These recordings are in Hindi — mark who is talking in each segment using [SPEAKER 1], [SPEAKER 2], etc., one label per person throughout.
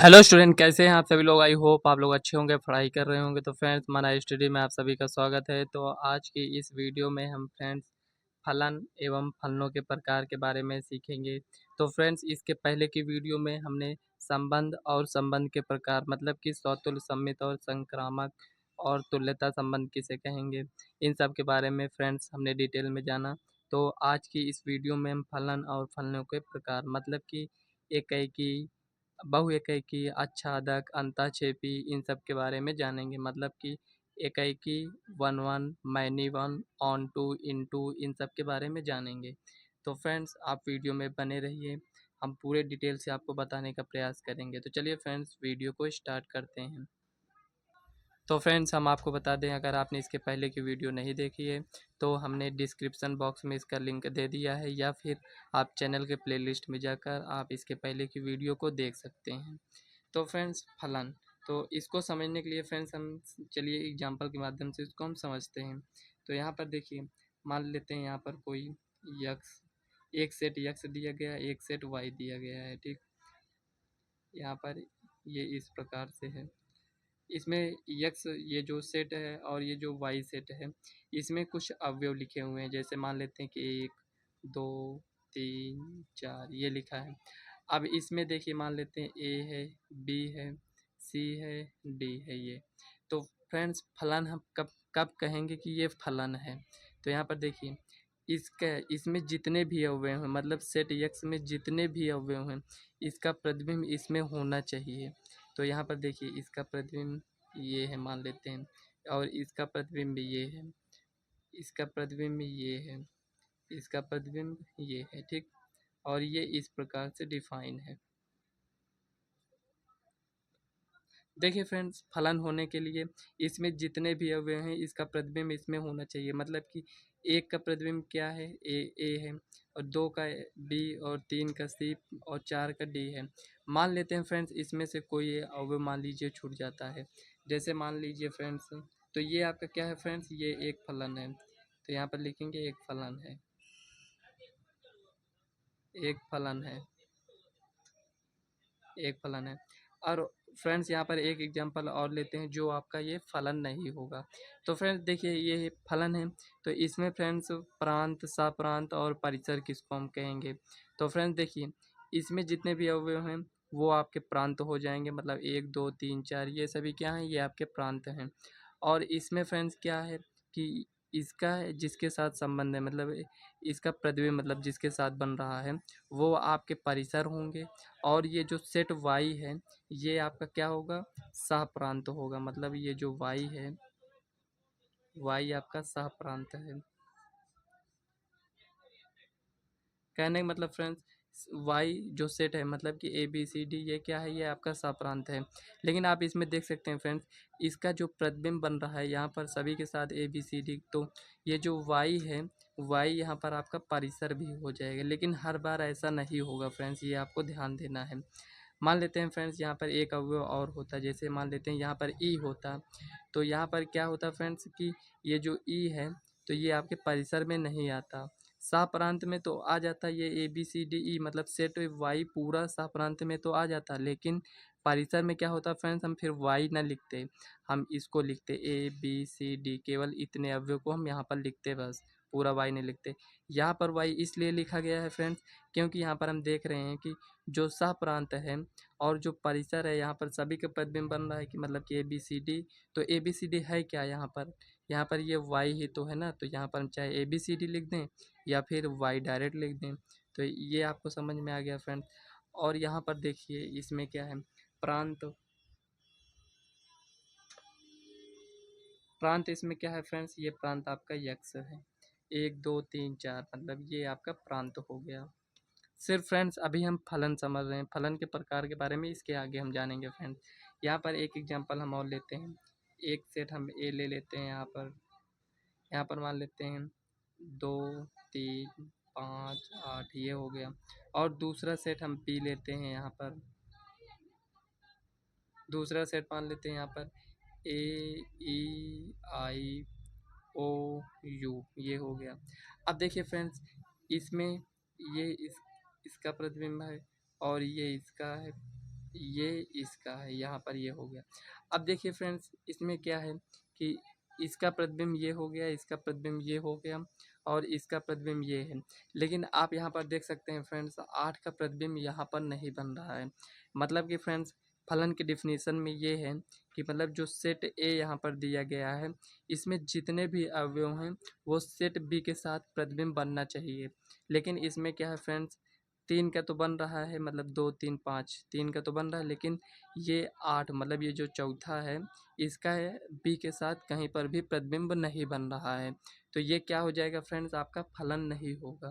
[SPEAKER 1] हेलो स्टूडेंट, कैसे हैं आप सभी लोग। आई होप आप लोग अच्छे होंगे, पढ़ाई कर रहे होंगे। तो फ्रेंड्स, हमारा स्टडी में आप सभी का स्वागत है। तो आज की इस वीडियो में हम फ्रेंड्स फलन एवं फलनों के प्रकार के बारे में सीखेंगे। तो फ्रेंड्स, इसके पहले की वीडियो में हमने संबंध और संबंध के प्रकार मतलब कि स्वतुल्य, सम्मित और संक्रामक और तुल्यता संबंध किसे कहेंगे, इन सब के बारे में फ्रेंड्स हमने डिटेल में जाना। तो आज की इस वीडियो में हम फलन और फलनों के प्रकार मतलब कि एकेकी, बहुएकाकी, आच्छादक, अंताक्षेपी, इन सब के बारे में जानेंगे। मतलब कि एकाकी, one one, many one, onto, into, इन सब के बारे में जानेंगे। तो फ्रेंड्स, आप वीडियो में बने रहिए, हम पूरे डिटेल से आपको बताने का प्रयास करेंगे। तो चलिए फ्रेंड्स, वीडियो को स्टार्ट करते हैं। तो फ्रेंड्स, हम आपको बता दें, अगर आपने इसके पहले की वीडियो नहीं देखी है तो हमने डिस्क्रिप्शन बॉक्स में इसका लिंक दे दिया है, या फिर आप चैनल के प्लेलिस्ट में जाकर आप इसके पहले की वीडियो को देख सकते हैं। तो फ्रेंड्स, फलन, तो इसको समझने के लिए फ्रेंड्स हम चलिए एग्जांपल के माध्यम से इसको हम समझते हैं। तो यहाँ पर देखिए, मान लेते हैं यहाँ पर कोई यक्स, एक सेट यक्स दिया गया, एक सेट वाई दिया गया है। ठीक, यहाँ पर ये इस प्रकार से है। इसमें यक्स ये जो सेट है और ये जो वाई सेट है, इसमें कुछ अवयव लिखे हुए हैं। जैसे मान लेते हैं कि 1, 2, 3, 4 ये लिखा है। अब इसमें देखिए, मान लेते हैं ए है, बी है, सी है, डी है ये। तो फ्रेंड्स, फलन हम कब कब कहेंगे कि ये फलन है। तो यहाँ पर देखिए, इसमें जितने भी अवयव हैं, मतलब सेट यक्स में जितने भी अवयव हैं, इसका प्रतिबिंब इसमें होना चाहिए। तो यहाँ पर देखिए, इसका प्रतिबिंब ये है मान लेते हैं, और इसका प्रतिबिंब ये है, इसका प्रतिबिंब ये है, इसका प्रतिबिंब ये है। ठीक, और ये इस प्रकार से डिफाइन है। देखिए फ्रेंड्स, फलन होने के लिए इसमें जितने भी अवयव हैं, इसका प्रतिबिंब इसमें होना चाहिए। मतलब कि एक का प्रतिबिंब क्या है, ए है, और दो का बी, और तीन का सी, और चार का डी है। मान लेते हैं फ्रेंड्स, इसमें से कोई अवयव मान लीजिए छूट जाता है। जैसे मान लीजिए फ्रेंड्स, तो ये आपका क्या है फ्रेंड्स, ये एक फलन है। तो यहाँ पर लिखेंगे एक फलन है, एक फलन है, एक फलन है। और फ्रेंड्स, यहाँ पर एक एग्जांपल और लेते हैं जो आपका ये फलन नहीं होगा। तो फ्रेंड्स देखिए, ये फलन है, तो इसमें फ्रेंड्स प्रांत, सप्रांत और परिसर किसको हम कहेंगे। तो फ्रेंड्स देखिए, इसमें जितने भी अवयव हैं वो आपके प्रांत हो जाएंगे। मतलब 1, 2, 3, 4 ये सभी क्या हैं, ये आपके प्रांत हैं। और इसमें फ्रेंड्स क्या है कि इसका जिसके साथ संबंध है, मतलब इसका प्रतिबिंब मतलब जिसके साथ बन रहा है, वो आपके परिसर होंगे। और ये जो सेट वाई है, ये आपका क्या होगा, सह प्रांत होगा। मतलब ये जो वाई है, वाई आपका सह प्रांत है। कहने का मतलब फ्रेंड्स, वाई जो सेट है, मतलब कि ए बी सी डी, ये क्या है, ये आपका सह प्रांत है। लेकिन आप इसमें देख सकते हैं फ्रेंड्स, इसका जो प्रतिबिंब बन रहा है यहाँ पर सभी के साथ ए बी सी डी, तो ये जो वाई है, वाई यहाँ पर आपका परिसर भी हो जाएगा। लेकिन हर बार ऐसा नहीं होगा फ्रेंड्स, ये आपको ध्यान देना है। मान लेते हैं फ्रेंड्स, यहाँ पर एक अवयव और होता है। जैसे मान लेते हैं यहाँ पर ई होता, तो यहाँ पर क्या होता फ्रेंड्स कि ये जो ई है, तो ये आपके परिसर में नहीं आता। सा प्रांत में तो आ जाता, ये A B C D E मतलब सेट वाई पूरा सा प्रांत में तो आ जाता। लेकिन परिसर में क्या होता फ्रेंड्स, हम फिर वाई ना लिखते, हम इसको लिखते ए बी सी डी, केवल इतने अवयव को हम यहाँ पर लिखते, बस पूरा वाई नहीं लिखते। यहाँ पर वाई इसलिए लिखा गया है फ्रेंड्स, क्योंकि यहाँ पर हम देख रहे हैं कि जो सह प्रांत है और जो परिसर है, यहाँ पर सभी का प्रतिबिंब बन रहा है कि मतलब कि ए बी सी डी। तो ए बी सी डी है क्या यहाँ पर, यहाँ पर ये वाई ही तो है ना। तो यहाँ पर हम चाहे ए बी सी डी लिख दें या फिर वाई डायरेक्ट लिख दें। तो ये आपको समझ में आ गया फ्रेंड्स। और यहाँ पर देखिए, इसमें क्या है, प्रांत, प्रांत इसमें क्या है फ्रेंड्स, ये प्रांत आपका यक्स है। 1, 2, 3, 4 मतलब ये आपका प्रांत हो गया। सिर्फ फ्रेंड्स अभी हम फलन समझ रहे हैं, फलन के प्रकार के बारे में इसके आगे हम जानेंगे फ्रेंड्स। यहाँ पर एक एग्जांपल हम और लेते हैं। एक सेट हम ए ले लेते हैं, यहाँ पर मान लेते हैं 2, 3, 5, 8 ये हो गया। और दूसरा सेट हम पी लेते हैं, यहाँ पर दूसरा सेट मान लेते हैं यहाँ पर ए, ई, आई, ओ, यू ये हो गया। अब देखिए फ्रेंड्स, इसमें ये इसका प्रतिबिंब है और ये इसका है, ये इसका है, यहाँ पर ये हो गया। अब देखिए फ्रेंड्स, इसमें क्या है कि इसका प्रतिबिंब ये हो गया, इसका प्रतिबिंब ये हो गया और इसका प्रतिबिंब ये है। लेकिन आप यहाँ पर देख सकते हैं फ्रेंड्स, 8 का प्रतिबिंब यहाँ पर नहीं बन रहा है। मतलब कि फ्रेंड्स, फलन की डेफिनेशन में ये है कि मतलब जो सेट ए यहाँ पर दिया गया है, इसमें जितने भी अवयव हैं वो सेट बी के साथ प्रतिबिंब बनना चाहिए। लेकिन इसमें क्या है फ्रेंड्स, 3 का तो बन रहा है, मतलब 2 3 5 3 का तो बन रहा है, लेकिन ये 8 मतलब ये जो चौथा है, इसका है बी के साथ कहीं पर भी प्रतिबिंब नहीं बन रहा है। तो ये क्या हो जाएगा फ्रेंड्स, आपका फलन नहीं होगा,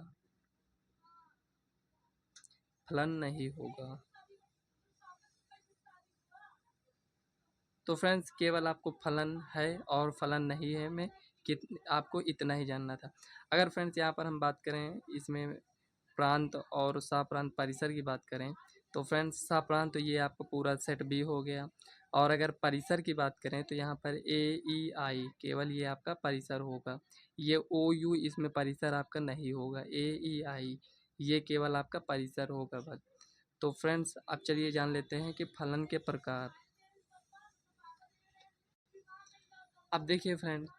[SPEAKER 1] फलन नहीं होगा। तो फ्रेंड्स, केवल आपको फलन है और फलन नहीं है में कित आपको इतना ही जानना था। अगर फ्रेंड्स यहाँ पर हम बात करें, इसमें प्रांत और सप्रांत परिसर की बात करें, तो फ्रेंड्स सप्रांत तो ये आपका पूरा सेट बी हो गया। और अगर परिसर की बात करें तो यहाँ पर ए ई आई केवल ये आपका परिसर होगा। ये ओ यू इसमें परिसर आपका नहीं होगा। ए ई आई ये केवल आपका परिसर होगा बस। तो फ्रेंड्स, अब चलिए जान लेते हैं कि फलन के प्रकार। अब देखिए फ्रेंड्स,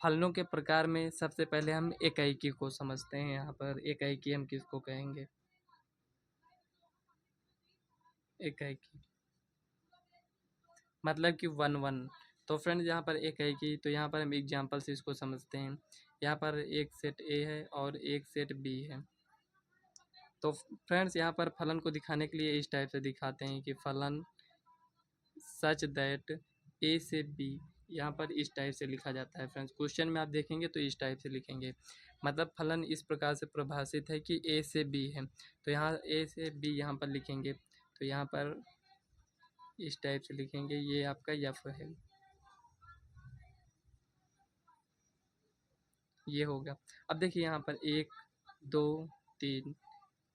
[SPEAKER 1] फलनों के प्रकार में सबसे पहले हम इकाइकी को समझते हैं। यहाँ पर इकाइकी हम किसको कहेंगे, इकाइकी मतलब कि वन वन। तो फ्रेंड्स, यहाँ पर इकाइकी, तो यहाँ पर हम एग्जाम्पल से इसको समझते हैं। यहाँ पर एक सेट ए है और एक सेट बी है। तो फ्रेंड्स, यहाँ पर फलन को दिखाने के लिए इस टाइप से दिखाते हैं कि फलन सच दैट ए से बी, यहाँ पर इस टाइप से लिखा जाता है। फ्रेंड्स, क्वेश्चन में आप देखेंगे तो इस टाइप से लिखेंगे। मतलब फलन इस प्रकार से परिभाषित है कि ए से बी है, तो यहाँ ए से बी यहाँ पर लिखेंगे, तो यहाँ पर इस टाइप से लिखेंगे, ये आपका यफ है, ये हो गया। अब देखिए यहाँ पर 1 2 3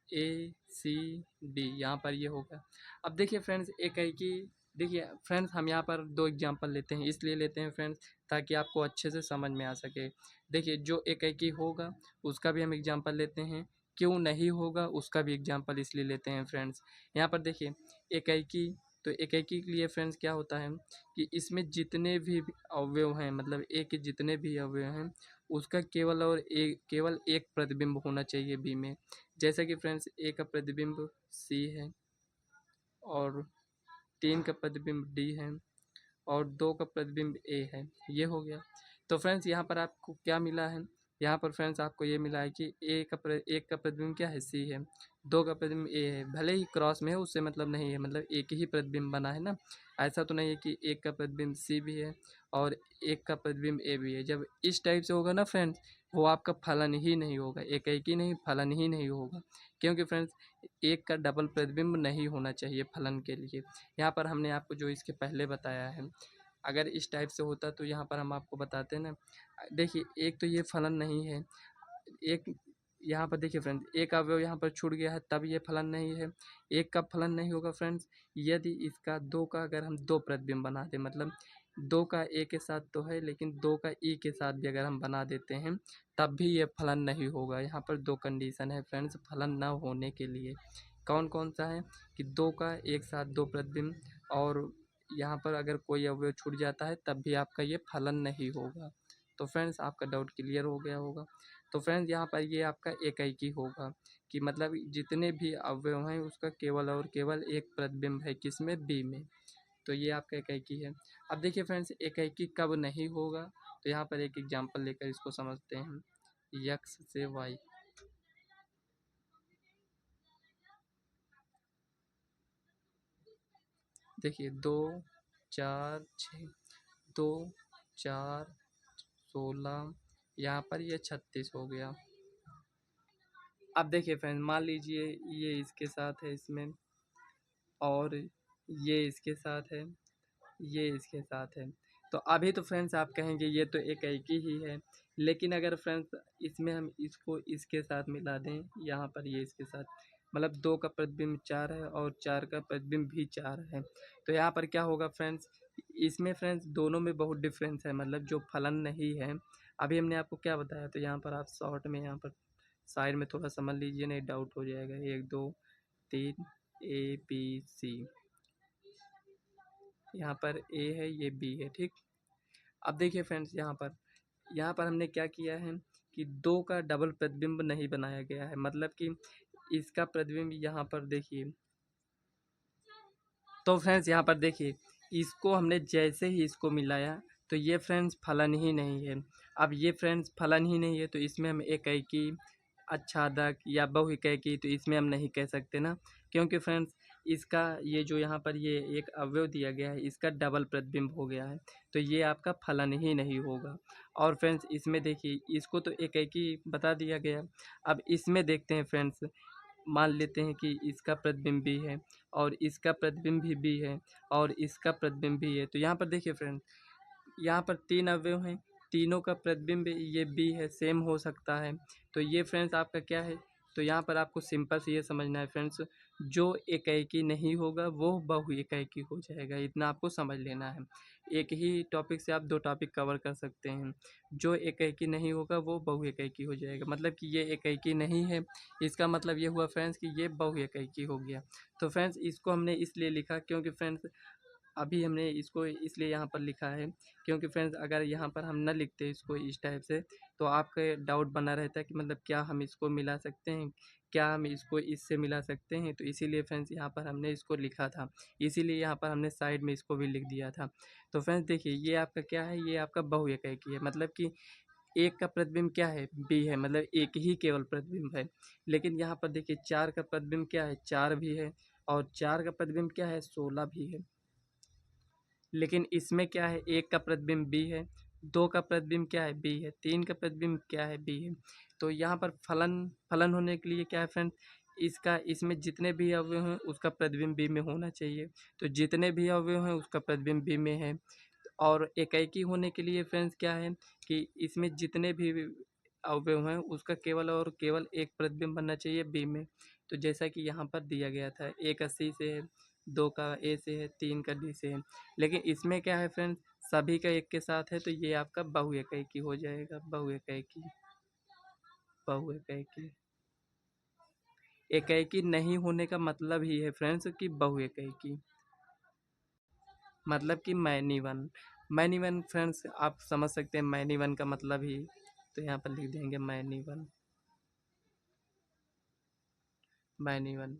[SPEAKER 1] ए सी डी, यहाँ पर ये होगा। अब देखिए फ्रेंड्स, एक है कि देखिए फ्रेंड्स, हम यहाँ पर दो एग्जांपल लेते हैं, इसलिए लेते हैं फ्रेंड्स ताकि आपको अच्छे से समझ में आ सके। देखिए, जो एक है कि होगा उसका भी हम एग्जांपल लेते हैं, क्यों नहीं होगा उसका भी एग्जांपल इसलिए लेते हैं फ्रेंड्स। यहाँ पर देखिए एकाकी, तो एकाकी के लिए फ्रेंड्स क्या होता है कि इसमें जितने भी अवयव हैं, मतलब ए के जितने भी अवयव हैं, उसका केवल एक प्रतिबिंब होना चाहिए बी में। जैसे कि फ्रेंड्स, ए का प्रतिबिंब सी है और 3 का प्रतिबिंब डी है और 2 का प्रतिबिंब ए है, ये हो गया। तो फ्रेंड्स, यहाँ पर आपको क्या मिला है, यहाँ पर फ्रेंड्स आपको ये मिला है कि एक का प्रतिबिंब क्या है, सी है, 2 का प्रतिबिंब ए है। भले ही क्रॉस में है उससे मतलब नहीं है, मतलब एक ही प्रतिबिंब बना है ना। ऐसा तो नहीं है कि एक का प्रतिबिंब सी भी है और एक का प्रतिबिंब ए भी है। जब इस टाइप से होगा ना फ्रेंड्स, वो आपका फलन ही नहीं होगा, एक ही नहीं, फलन ही नहीं होगा। क्योंकि फ्रेंड्स, एक का डबल प्रतिबिंब नहीं होना चाहिए फलन के लिए। यहाँ पर हमने आपको जो इसके पहले बताया है, अगर इस टाइप से होता तो यहाँ पर हम आपको बताते ना। देखिए, एक तो ये फलन नहीं है, एक यहाँ पर देखिए फ्रेंड्स, एक अवयव यहाँ पर छूट गया है तब ये फलन नहीं है। एक का फलन नहीं होगा फ्रेंड्स, यदि इसका दो का अगर हम दो प्रतिबिंब बना दें, मतलब दो का ए के साथ तो है लेकिन दो का ई के साथ भी अगर हम बना देते हैं, तब भी ये फलन नहीं होगा। यहाँ पर दो कंडीशन है फ्रेंड्स फलन न होने के लिए। कौन कौन सा है कि दो का एक साथ दो प्रतिबिंब, और यहाँ पर अगर कोई अवयव छूट जाता है तब भी आपका ये फलन नहीं होगा। तो फ्रेंड्स, आपका डाउट क्लियर हो गया होगा। तो फ्रेंड्स, यहाँ पर ये आपका एकाकी होगा कि मतलब जितने भी अवयव हैं उसका केवल और केवल एक प्रतिबिंब है, किसमें, बी में। तो ये आपका एकाकी है। अब देखिए फ्रेंड्स, एकाकी कब नहीं होगा, तो यहाँ पर एक एग्जांपल लेकर इसको समझते हैं। यक्स से वाई, देखिए 2 4 6, 2 4 16, यहाँ पर ये 36 हो गया। अब देखिए फ्रेंड्स, मान लीजिए ये इसके साथ है इसमें, और ये इसके साथ है, ये इसके साथ है। तो अभी तो फ्रेंड्स आप कहेंगे ये तो एक ही है, लेकिन अगर फ्रेंड्स इसमें हम इसको इसके साथ मिला दें, यहाँ पर ये इसके साथ, मतलब 2 का प्रतिबिंब 4 है और 4 का प्रतिबिंब भी 4 है। तो यहाँ पर क्या होगा फ्रेंड्स, इसमें फ्रेंड्स दोनों में बहुत डिफरेंस है, मतलब जो फलन नहीं है। अभी हमने आपको क्या बताया, तो यहाँ पर आप शॉर्ट में यहाँ पर साइड में थोड़ा समझ लीजिए, नहीं डाउट हो जाएगा। 1 2 3 ए बी सी, यहाँ पर ए है, ये बी है, ठीक। अब देखिए फ्रेंड्स, यहाँ पर हमने क्या किया है कि दो का डबल प्रतिबिंब नहीं बनाया गया है, मतलब कि इसका प्रतिबिंब यहाँ पर देखिए। तो फ्रेंड्स यहाँ पर देखिए, इसको हमने जैसे ही इसको मिलाया तो ये फ्रेंड्स फलन ही नहीं है। अब ये फ्रेंड्स फलन ही नहीं है तो इसमें हम एकाएकी, आच्छादक या बहुएकाएकी तो इसमें हम नहीं कह सकते ना, क्योंकि फ्रेंड्स इसका ये जो यहाँ पर ये एक अवयव दिया गया है इसका डबल प्रतिबिंब हो गया है, तो ये आपका फलन ही नहीं होगा। और फ्रेंड्स इसमें देखिए, इसको तो एकाएकी बता दिया गया। अब इसमें देखते हैं फ्रेंड्स, मान लेते हैं कि इसका प्रतिबिंब भी है और इसका प्रतिबिंब भी है और इसका प्रतिबिंब भी है। तो यहाँ पर देखिए फ्रेंड, यहाँ पर तीन अवयव हैं, तीनों का प्रतिबिंब ये बी है, सेम हो सकता है। तो ये फ्रेंड्स आपका क्या है, तो यहाँ पर आपको सिंपल से ये समझना है फ्रेंड्स, जो एकाएकी नहीं होगा वो बहुएकाएकी हो जाएगा, इतना आपको समझ लेना है। एक ही टॉपिक से आप दो टॉपिक कवर कर सकते हैं। जो एकाएकी नहीं होगा वो बहुएकाएकी हो जाएगा, मतलब कि ये एकाएकी नहीं है, इसका मतलब ये हुआ फ्रेंड्स कि ये बहुएकाएकी हो गया। तो फ्रेंड्स इसको हमने इसलिए लिखा क्योंकि फ्रेंड्स अभी हमने इसको इसलिए यहाँ पर लिखा है क्योंकि फ्रेंड्स अगर यहाँ पर हम न लिखते इसको इस टाइप से तो आपका डाउट बना रहता है कि मतलब क्या हम इसको मिला सकते हैं, क्या हम इसको इससे मिला सकते हैं। तो इसीलिए फ्रेंड्स यहाँ पर हमने इसको लिखा था, इसीलिए यहाँ पर हमने साइड में इसको भी लिख दिया था। तो फ्रेंड्स देखिए, ये आपका क्या है, ये आपका बहुएकाएकी है, मतलब कि एक का प्रतिबिंब क्या है, बी है, मतलब एक ही केवल प्रतिबिंब है। लेकिन यहाँ पर देखिए चार का प्रतिबिंब क्या है, चार भी है, और चार का प्रतिबिंब क्या है, 16 भी है। लेकिन इसमें क्या है, एक का प्रतिबिंब बी है, दो का प्रतिबिंब क्या है, बी है, तीन का प्रतिबिंब क्या है, बी है। तो यहाँ पर फलन फलन होने के लिए क्या है फ्रेंड, इसका इसमें जितने भी अवयव हैं उसका प्रतिबिंब बी में होना चाहिए। तो जितने भी अवयव हैं उसका प्रतिबिंब बी में है। और एकाएकी होने के लिए फ्रेंड्स क्या है कि इसमें जितने भी अवयव हैं उसका केवल और केवल एक प्रतिबिंब बनना चाहिए बी में। तो जैसा कि यहाँ पर दिया गया था, एक का सी से है, दो का ए से है, तीन का डी से है। लेकिन इसमें क्या है फ्रेंड्स, सभी का एक के साथ है तो ये आपका बहुएकाएकी हो जाएगा, बहुएकाएकी। बहुएकाएकी, एकाएकी नहीं होने का मतलब ही है फ्रेंड्स कि बहुएकाएकी, मतलब कि many one. Many one friends आप समझ सकते हैं, मैनी वन का मतलब ही, तो यहाँ पर लिख देंगे मैनी वन, मैनी वन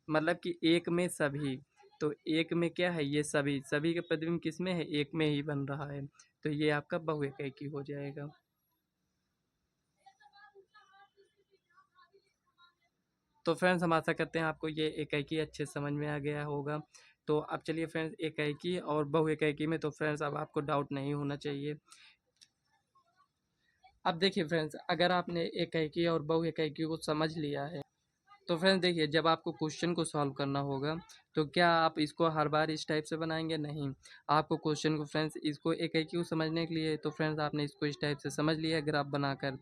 [SPEAKER 1] मतलब कि एक में सभी। तो एक में क्या है, ये सभी, सभी का प्रतिबिंब किस में है, एक में ही बन रहा है, तो ये आपका बहुएकाएकी हो जाएगा। तो फ्रेंड्स हम आशा करते हैं आपको ये एकाएकी अच्छे से समझ में आ गया होगा। तो अब चलिए फ्रेंड्स, एकाएकी और बहुएकाएकी में तो फ्रेंड्स अब आपको डाउट नहीं होना चाहिए। अब देखिए फ्रेंड्स, अगर आपने एकाएकी और बहुएकाएकी को समझ लिया है तो फ्रेंड्स देखिए, जब आपको क्वेश्चन को सॉल्व करना होगा तो क्या आप इसको हर बार इस टाइप से बनाएंगे, नहीं। आपको क्वेश्चन को फ्रेंड्स, इसको एकाएकी को समझने के लिए तो फ्रेंड्स आपने इसको इस टाइप से समझ लिया ग्राफ बनाकर।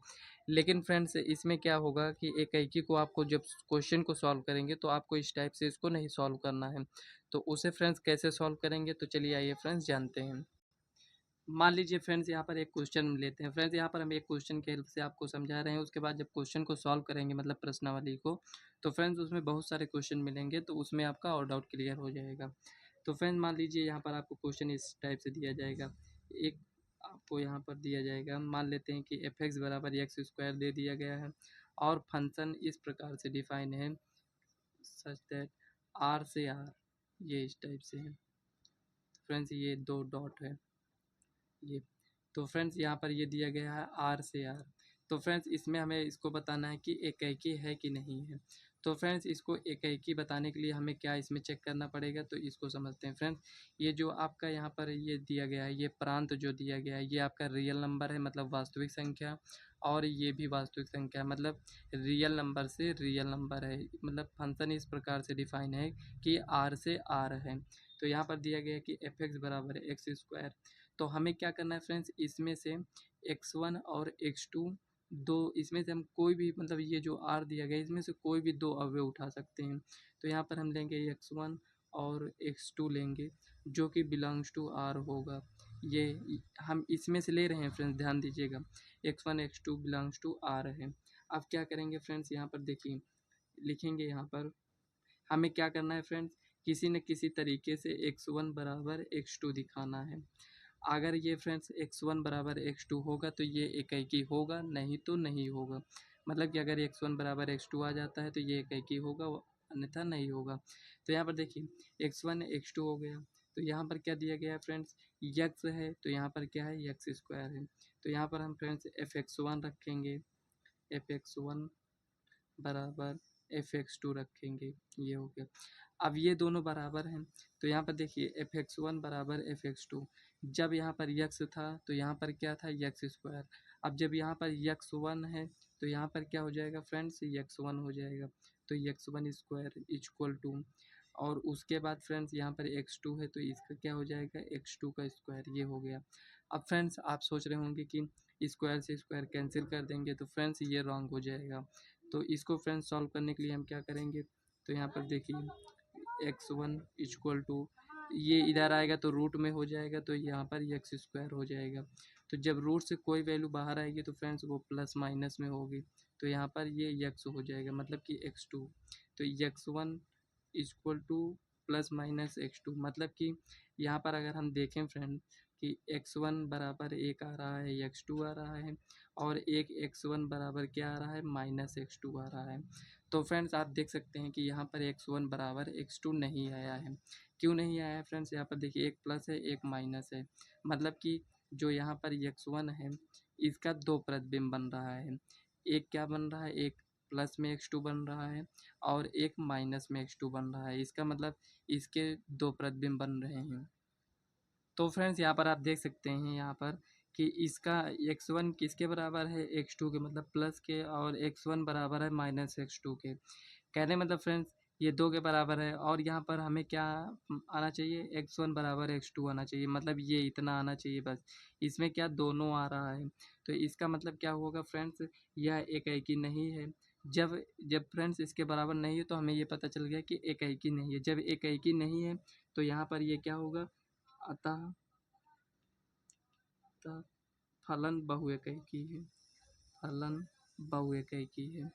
[SPEAKER 1] लेकिन फ्रेंड्स इसमें क्या होगा कि एकाएकी को आपको जब क्वेश्चन को सॉल्व करेंगे तो आपको इस टाइप से इसको नहीं सॉल्व करना है। तो उसे फ्रेंड्स कैसे सॉल्व करेंगे, तो चलिए आइए फ्रेंड्स जानते हैं। मान लीजिए फ्रेंड्स, यहाँ पर एक क्वेश्चन लेते हैं फ्रेंड्स, यहाँ पर हम एक क्वेश्चन की हेल्प से आपको समझा रहे हैं। उसके बाद जब क्वेश्चन को सॉल्व करेंगे, मतलब प्रश्नावली को, तो फ्रेंड्स उसमें बहुत सारे क्वेश्चन मिलेंगे, तो उसमें आपका और डाउट क्लियर हो जाएगा। तो फ्रेंड्स मान लीजिए यहाँ पर आपको क्वेश्चन इस टाइप से दिया जाएगा। एक आपको यहाँ पर दिया जाएगा, मान लेते हैं कि एफ एक्स बराबर एक्स स्क्वायर दे दिया गया है और फंक्शन इस प्रकार से डिफाइन है, सच दैट आर से आर, ये इस टाइप से है फ्रेंड्स, ये दो डॉट है ये। तो फ्रेंड्स यहाँ पर ये दिया गया है आर से आर। तो फ्रेंड्स इसमें हमें इसको बताना है कि एकाएकी है कि नहीं है। तो फ्रेंड्स इसको एकाएकी बताने के लिए हमें क्या इसमें चेक करना पड़ेगा, तो इसको समझते हैं फ्रेंड्स। ये जो आपका यहाँ पर ये दिया गया है, ये प्रांत जो दिया गया है, ये आपका रियल नंबर है, मतलब वास्तविक संख्या, और ये भी वास्तविक संख्या है, मतलब रियल नंबर से रियल नंबर है। मतलब फंक्शन इस प्रकार से डिफाइन है कि आर से आर है। तो यहाँ पर दिया गया है कि एफ एक्स बराबर है एक्स स्क्वायर। तो हमें क्या करना है फ्रेंड्स, इसमें से x1 और x2 दो, इसमें से हम कोई भी, मतलब ये जो r दिया गया है इसमें से कोई भी दो अवयव उठा सकते हैं। तो यहाँ पर हम लेंगे x1 और x2 लेंगे, जो कि बिलोंग्स टू r होगा। ये हम इसमें से ले रहे हैं फ्रेंड्स, ध्यान दीजिएगा, x1 x2 belongs to r है। अब क्या करेंगे फ्रेंड्स, यहाँ पर देखिए, लिखेंगे यहाँ पर हमें क्या करना है फ्रेंड्स किसी न किसी तरीके से x1 बराबर x2 दिखाना है। अगर ये फ्रेंड्स x1 बराबर x2 होगा तो ये इक्कीकी होगा, नहीं तो नहीं होगा। मतलब कि अगर x1 बराबर x2 आ जाता है तो ये इक्कीकी होगा, अन्यथा नहीं होगा। तो यहाँ पर देखिए x1 x2 हो गया, तो यहाँ पर क्या दिया गया है फ्रेंड्स, x है तो यहाँ पर क्या है, x स्क्वायर है। तो यहाँ पर हम फ्रेंड्स fx1 रखेंगे, fx1 बराबर fx2 रखेंगे, ये हो गया। अब ये दोनों बराबर हैं, तो यहाँ पर देखिए fx1 बराबर fx2। जब यहाँ पर x था तो यहाँ पर क्या था, x स्क्वायर। अब जब यहाँ पर x1 है तो यहाँ पर क्या हो जाएगा फ्रेंड्स, x1 हो जाएगा। तो x1 स्क्वायर इक्वल टू, और उसके बाद फ्रेंड्स यहाँ पर x2 है तो इसका क्या हो जाएगा, x2 का स्क्वायर, ये हो गया। अब फ्रेंड्स आप सोच रहे होंगे कि स्क्वायर से स्क्वायर कैंसिल कर देंगे, तो फ्रेंड्स ये रॉन्ग हो जाएगा। तो इसको फ्रेंड्स सॉल्व करने के लिए हम क्या करेंगे, तो यहाँ पर देखिए x1 इक्वल टू, ये इधर आएगा तो रूट में हो जाएगा, तो यहाँ पर एक्स स्क्वायर हो जाएगा। तो जब रूट से कोई वैल्यू बाहर आएगी तो फ्रेंड्स वो प्लस माइनस में होगी, तो यहाँ पर ये x हो जाएगा, मतलब कि x2। तो x1 equal two plus minus x2, मतलब कि यहाँ पर अगर हम देखें फ्रेंड कि x1 बराबर 1 आ रहा है, x2 आ रहा है, और एक x1 बराबर क्या आ रहा है, माइनस x2 आ रहा है। तो फ्रेंड्स आप देख सकते हैं कि यहाँ पर x1 बराबर x2 नहीं आया है। क्यों नहीं आया है फ्रेंड्स, यहाँ पर देखिए एक प्लस है एक माइनस है, मतलब कि जो यहाँ पर x1 है इसका दो प्रतिबिंब बन रहा है। एक क्या बन रहा है, एक प्लस में x2 बन रहा है और एक माइनस में x2 बन रहा है। इसका मतलब इसके दो प्रतिबिंब बन रहे हैं। तो फ्रेंड्स यहाँ पर आप देख सकते हैं यहाँ पर कि इसका x1 किसके बराबर है, x2 के, मतलब प्लस के, और x1 बराबर है माइनस x2 के। कहने मतलब फ्रेंड्स ये दो के बराबर है, और यहाँ पर हमें क्या आना चाहिए, x1 बराबर x2 आना चाहिए, मतलब ये इतना आना चाहिए बस। इसमें क्या दोनों आ रहा है, तो इसका मतलब क्या होगा फ्रेंड्स, यह इक्कीकी नहीं है। जब जब फ्रेंड्स इसके बराबर नहीं है तो हमें ये पता चल गया कि इक्कीकी नहीं है। जब इक्कीकी नहीं है तो यहाँ पर ये क्या होगा, अतः अतः फलन बहुइक्कीय है, फलन बहुइक्कीय है।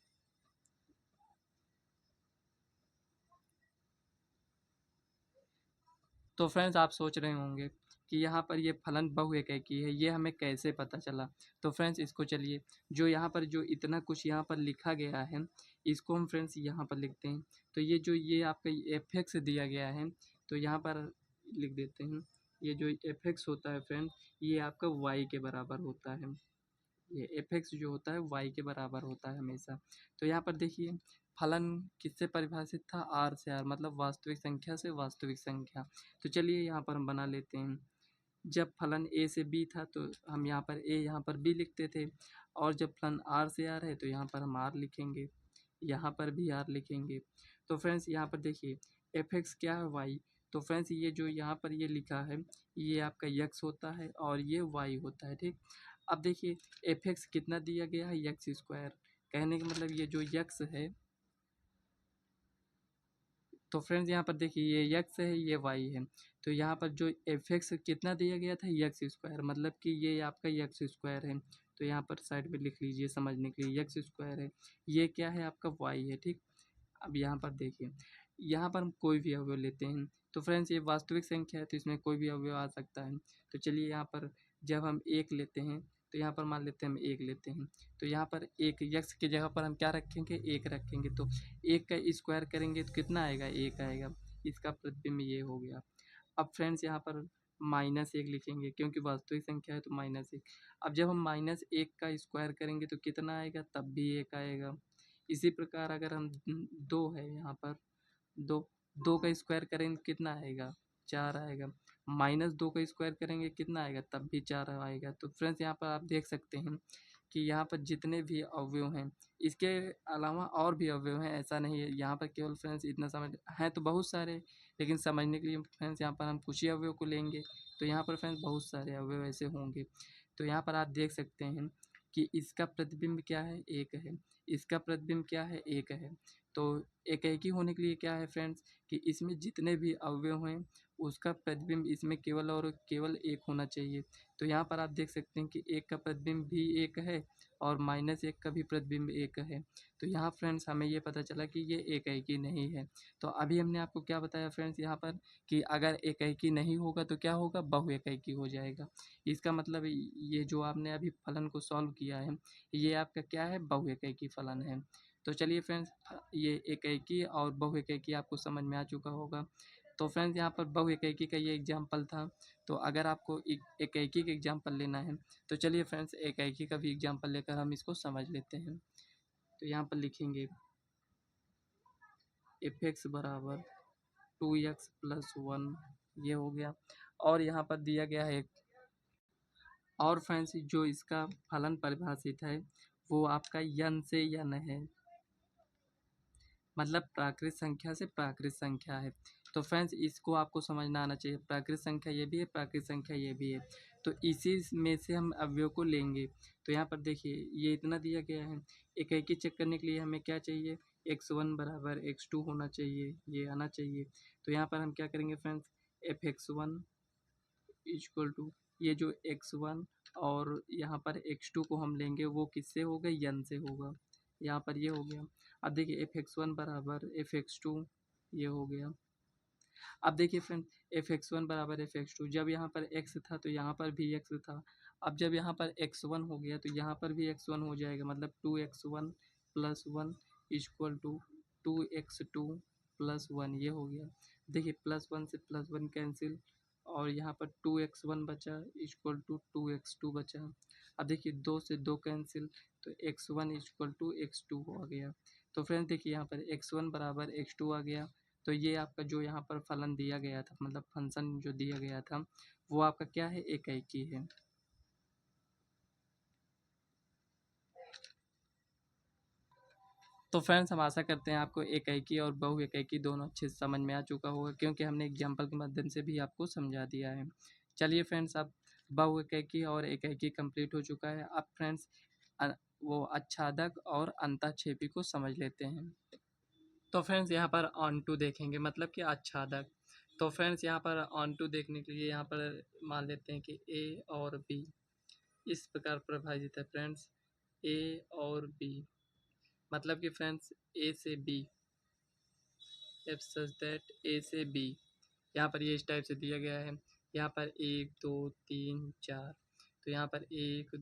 [SPEAKER 1] तो फ्रेंड्स आप सोच रहे होंगे कि यहाँ पर ये फलन बहुइक्कीय है, ये हमें कैसे पता चला। तो फ्रेंड्स इसको चलिए, जो यहाँ पर जो इतना कुछ यहाँ पर लिखा गया है इसको हम फ्रेंड्स यहाँ पर लिखते हैं। तो ये जो ये आपका एफ एक्स दिया गया है तो यहाँ पर लिख देते हैं। ये जो एफ एक्स होता है फ्रेंड्स, ये आपका वाई के बराबर होता है। ये एफ एक्स जो होता है वाई के बराबर होता है हमेशा। तो यहाँ पर देखिए फलन किससे परिभाषित था, आर से, आर मतलब वास्तविक संख्या से वास्तविक संख्या। तो चलिए यहाँ पर हम बना लेते हैं। जब फलन ए से बी था तो हम यहाँ पर ए यहाँ पर बी लिखते थे, और जब फलन आर से आर है तो यहाँ पर हम आर लिखेंगे, यहाँ पर भी आर लिखेंगे। तो फ्रेंड्स यहाँ पर देखिए एफ एक्स क्या है, वाई। तो फ्रेंड्स ये जो यहाँ पर ये लिखा है ये आपका यक्स होता है और ये वाई होता है, ठीक। अब देखिए एफ एक्स कितना दिया गया है, यक्स स्क्वायर। कहने का मतलब ये जो यक्स है, तो फ्रेंड्स यहाँ पर देखिए ये यक्स है ये वाई है। तो यहाँ पर जो एफ एक्स कितना दिया गया था, यक्स स्क्वायर, मतलब कि ये आपका यक्स स्क्वायर है। तो यहाँ पर साइड में लिख लीजिए समझने के लिए, यक्स स्क्वायर है। ये क्या है, आपका वाई है, ठीक। अब यहाँ पर देखिए, यहाँ पर हम कोई भी अवयव लेते हैं तो फ्रेंड्स ये वास्तविक संख्या है तो इसमें कोई भी अवयव आ सकता है। तो चलिए यहाँ पर जब हम एक लेते हैं तो यहाँ पर मान लेते हैं हम एक लेते हैं, तो यहाँ पर एक यक्स की जगह पर हम क्या रखेंगे, एक रखेंगे। तो एक का स्क्वायर करेंगे तो कितना आएगा, एक आएगा। इसका प्रतिबिंब ये हो गया। अब फ्रेंड्स यहाँ पर माइनस एक लिखेंगे क्योंकि वास्तविक संख्या है तो माइनस एक। अब जब हम माइनस एक का स्क्वायर करेंगे तो कितना आएगा, तब भी एक आएगा। इसी प्रकार अगर हम दो है यहाँ पर, दो दो का स्क्वायर करेंगे तो कितना आएगा, चार आएगा। माइनस दो का स्क्वायर करेंगे कितना आएगा, तब भी चार आएगा। तो फ्रेंड्स यहाँ पर आप देख सकते हैं कि यहाँ पर जितने भी अवयव हैं, इसके अलावा और भी अवयव हैं, ऐसा नहीं है। यहाँ पर केवल फ्रेंड्स इतना समझ हैं तो बहुत सारे, लेकिन समझने के लिए फ्रेंड्स यहाँ पर हम कुछ ही अवयव को लेंगे। तो यहाँ पर फ्रेंड्स बहुत सारे अवयव ऐसे होंगे। तो यहाँ पर आप देख सकते हैं कि इसका प्रतिबिंब क्या है, एक है। इसका प्रतिबिंब क्या है, एक है। तो एकाकी होने के लिए क्या है फ्रेंड्स कि इसमें जितने भी अवयव हैं उसका प्रतिबिंब इसमें केवल और केवल एक होना चाहिए। तो यहाँ पर आप देख सकते हैं कि एक का प्रतिबिंब भी एक है और -1 का भी प्रतिबिंब एक है। तो यहाँ फ्रेंड्स हमें ये पता चला कि ये एकाकी नहीं है। तो अभी हमने आपको क्या बताया फ्रेंड्स यहाँ पर कि अगर एकाकी नहीं होगा तो क्या होगा, बहुएकाकी हो जाएगा। इसका मतलब ये जो आपने अभी फलन को सॉल्व किया है, ये आपका क्या है, बहुएकाकी फलन है। तो चलिए फ्रेंड्स ये एकाकी और बहुएकाकी आपको समझ में आ चुका होगा। तो फ्रेंड्स यहाँ पर बहुएकाकी का ये एग्जाम्पल था। तो अगर आपको एकाकी का एग्जाम्पल लेना है तो चलिए फ्रेंड्स एकाकी का भी एग्जाम्पल लेकर हम इसको समझ लेते हैं। तो यहाँ पर लिखेंगे f(x) बराबर 2x + 1 ये हो गया। और यहाँ पर दिया गया है और फ्रेंड्स जो इसका फलन परिभाषित है वो आपका n से n है, मतलब प्राकृत संख्या से प्राकृत संख्या है। तो फ्रेंड्स इसको आपको समझना आना चाहिए, प्राकृत संख्या ये भी है, प्राकृत संख्या ये भी है। तो इसी में से हम अवयव को लेंगे। तो यहाँ पर देखिए ये इतना दिया गया है, एकाकी चेक करने के लिए हमें क्या चाहिए, x1 बराबर x2 होना चाहिए, ये आना चाहिए। तो यहाँ पर हम क्या करेंगे फ्रेंड्स, f(x1) इक्वल टू ये जो x1 और यहाँ पर x2 को हम लेंगे वो किससे होगा, n से होगा। यहाँ पर ये हो गया। अब देखिए f(x1) बराबर f(x2) ये हो गया। अब देखिए फ्रेंड f(x1) बराबर f(x2) जब यहाँ पर x था तो यहाँ पर भी x था। अब जब यहाँ पर x1 हो गया तो यहाँ पर भी x1 हो जाएगा, मतलब 2x1 + 1 इक्वल टू 2x2 + 1 ये हो गया। देखिए +1 से +1 कैंसिल और यहाँ पर 2x1 बचा इक्वल टू 2x2 बचा। अब देखिए 2 से 2 कैंसिल तो x1 इक्वल टू x2 हो गया। तो फ्रेंड्स देखिए यहाँ पर x1 बराबर x2 आ गया। तो ये आपका जो यहाँ पर फलन दिया गया था, मतलब फंक्शन जो दिया गया था वो आपका क्या है, एकाकी है। तो फ्रेंड्स हम आशा करते हैं आपको एकाकी और बहुएकाकी दोनों अच्छे से समझ में आ चुका होगा, क्योंकि हमने एग्जाम्पल के माध्यम से भी आपको समझा दिया है। चलिए फ्रेंड्स अब बहुएकाकी और एकाकी कंप्लीट हो चुका है। अब फ्रेंड्स वो आच्छादक और अंतःक्षेपी को समझ लेते हैं। तो फ्रेंड्स यहाँ पर ऑन टू देखेंगे, मतलब कि आच्छादक। तो फ्रेंड्स यहाँ पर ऑन टू देखने के लिए यहाँ पर मान लेते हैं कि ए और बी इस प्रकार परिभाषित है फ्रेंड्स, ए और बी मतलब कि फ्रेंड्स ए से बी, एफ सच दैट ए से बी, यहाँ पर ये इस टाइप से दिया गया है। यहाँ पर 1 2 3 4, तो यहाँ पर 1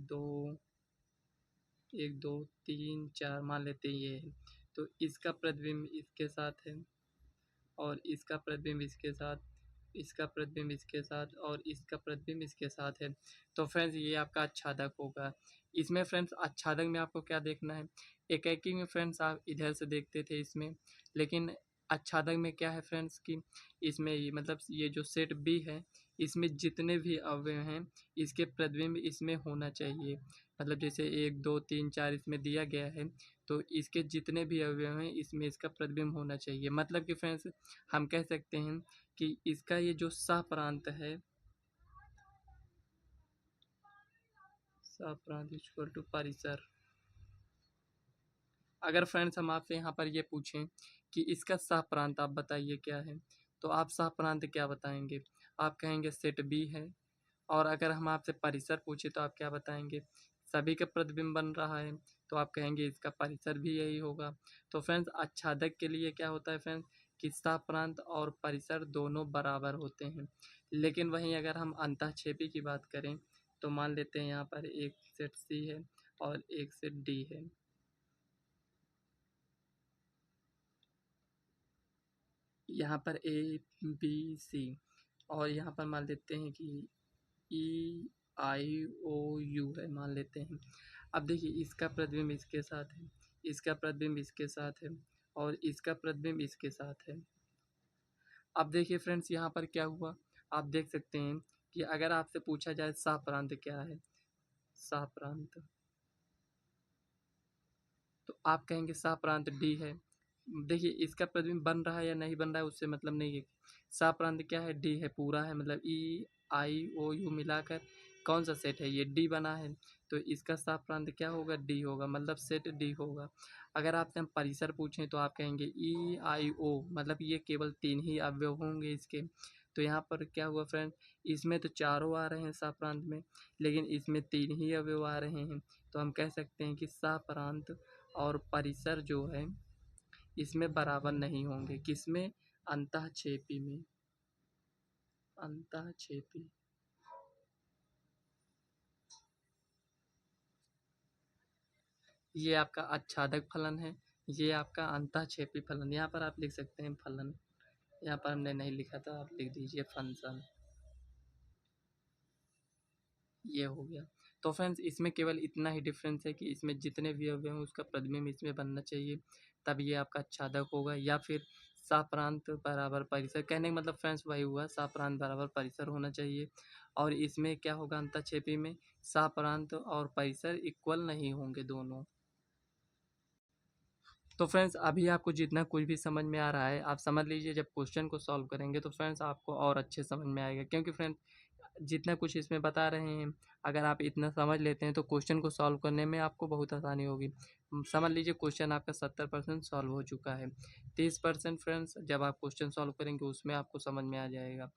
[SPEAKER 1] 2 3 4 मान लेते हैं ये है। तो इसका प्रतिबिंब इसके साथ है और इसका प्रतिबिंब इसके साथ, इसका प्रतिबिंब इसके साथ और इसका प्रतिबिंब इसके साथ है। तो फ्रेंड्स ये आपका आच्छादक होगा। इसमें फ्रेंड्स आच्छादक में आपको क्या देखना है, एकाकी में फ्रेंड्स आप इधर से देखते थे इसमें, लेकिन आच्छादक में क्या है फ्रेंड्स कि इसमें ये मतलब ये जो सेट बी है इसमें जितने भी अवयव हैं इसके प्रतिबिंब इसमें होना चाहिए। मतलब जैसे 1 2 3 4 इसमें दिया गया है तो इसके जितने भी अवयव हैं इसमें इसका प्रतिबिंब होना चाहिए। मतलब कि फ्रेंड्स हम कह सकते हैं कि इसका ये जो सह प्रांत है, सह प्रांत इक्वल टू परिसर। अगर फ्रेंड्स हम आपसे यहाँ पर ये पूछें कि इसका सह प्रांत आप बताइए क्या है, तो आप सह प्रांत क्या बताएंगे, आप कहेंगे सेट बी है। और अगर हम आपसे परिसर पूछे तो आप क्या बताएंगे, सभी का प्रतिबिंब बन रहा है तो आप कहेंगे इसका परिसर भी यही होगा। तो फ्रेंड्स आच्छादक के लिए क्या होता है फ्रेंड्स कि सह प्रांत और परिसर दोनों बराबर होते हैं। लेकिन वहीं अगर हम अंतःक्षेपी की बात करें तो मान लेते हैं यहाँ पर एक सेट सी है और एक सेट डी है। यहाँ पर ए बी सी और यहाँ पर मान लेते हैं कि ई आई ओ यू है, मान लेते हैं। अब देखिए इसका प्रतिबिंब इसके साथ है, इसका प्रतिबिंब इसके साथ है और इसका प्रतिबिंब इसके साथ है। अब देखिए फ्रेंड्स यहाँ पर क्या हुआ, आप देख सकते हैं कि अगर आपसे पूछा जाए सह प्रांत क्या है, सह प्रांत, तो आप कहेंगे सह प्रांत डी है। देखिए इसका प्रतिबिंब बन रहा है या नहीं बन रहा है उससे मतलब नहीं है। सह प्रांत क्या है, डी है, पूरा है, मतलब ई आई ओ यू मिलाकर कौन सा सेट है, ये डी बना है। तो इसका सह प्रांत क्या होगा, डी होगा, मतलब सेट डी होगा। अगर आपसे हम परिसर पूछें तो आप कहेंगे ई आई ओ, मतलब ये केवल 3 ही अवयव होंगे इसके। तो यहाँ पर क्या हुआ फ्रेंड, इसमें तो चारों आ रहे हैं सा प्रांत में, लेकिन इसमें 3 ही अवयव आ रहे हैं। तो हम कह सकते हैं कि सा प्रांत और परिसर जो है इसमें बराबर नहीं होंगे। किसमें? अंतःक्षेपी में। अंतःक्षेपी। ये आपका आच्छादक फलन है, ये आपका अंतःक्षेपी फलन। यहाँ पर आप लिख सकते हैं फलन, यहाँ पर हमने नहीं लिखा था, आप लिख दीजिए फंक्शन। ये हो गया। तो फ्रेंड्स इसमें केवल इतना ही डिफरेंस है कि इसमें जितने भी अवयव हैं उसका प्रतिबिंब इसमें बनना चाहिए, तब ये आपका आच्छादक होगा। या फिर साप्रांत बराबर परिसर, कहने का मतलब फ्रेंड्स वही हुआ, साप्रांत बराबर परिसर होना चाहिए। और इसमें क्या होगा, अंतःक्षेपी में साप्रांत और परिसर इक्वल नहीं होंगे दोनों। तो फ्रेंड्स अभी आपको जितना कुछ भी समझ में आ रहा है आप समझ लीजिए, जब क्वेश्चन को सॉल्व करेंगे तो फ्रेंड्स आपको और अच्छे समझ में आएगा। क्योंकि फ्रेंड्स जितना कुछ इसमें बता रहे हैं, अगर आप इतना समझ लेते हैं तो क्वेश्चन को सॉल्व करने में आपको बहुत आसानी होगी। समझ लीजिए क्वेश्चन आपका 70% सॉल्व हो चुका है। 30% फ्रेंड्स जब आप क्वेश्चन सॉल्व करेंगे उसमें आपको समझ में आ जाएगा।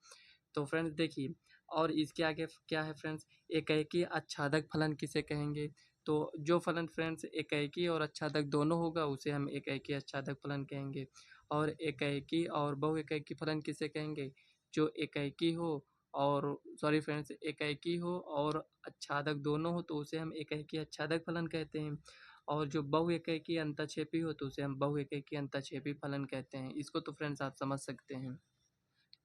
[SPEAKER 1] तो फ्रेंड्स देखिए, और इसके आगे क्या है फ्रेंड्स, एकाएकी आच्छादक फलन किसे कहेंगे? तो जो फलन फ्रेंड्स एकाएकी और आच्छादक दोनों होगा उसे हम एकाएकी आच्छादक फलन कहेंगे। और एकाएकी और बहुएकाएकी फलन किसे कहेंगे? जो एकाएकी हो और सॉरी फ्रेंड्स, एकाएकी हो और आच्छादक दोनों हो तो उसे हम एकाएकी आच्छादक फलन कहते हैं। और जो बहुएकाएकी अंतःक्षेपी हो तो उसे हम बहुएकाएकी अंतःक्षेपी फलन कहते हैं। इसको तो फ्रेंड्स आप समझ सकते हैं।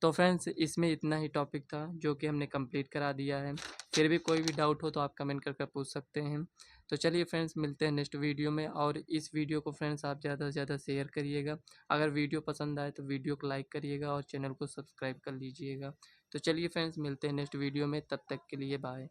[SPEAKER 1] तो फ्रेंड्स इसमें इतना ही टॉपिक था जो कि हमने कंप्लीट करा दिया है। फिर भी कोई भी डाउट हो तो आप कमेंट करके पूछ सकते हैं। तो चलिए फ्रेंड्स मिलते हैं नेक्स्ट वीडियो में, और इस वीडियो को फ्रेंड्स आप ज़्यादा से ज़्यादा शेयर करिएगा। अगर वीडियो पसंद आए तो वीडियो को लाइक करिएगा और चैनल को सब्सक्राइब कर लीजिएगा। तो चलिए फ्रेंड्स मिलते हैं नेक्स्ट वीडियो में, तब तक के लिए बाय।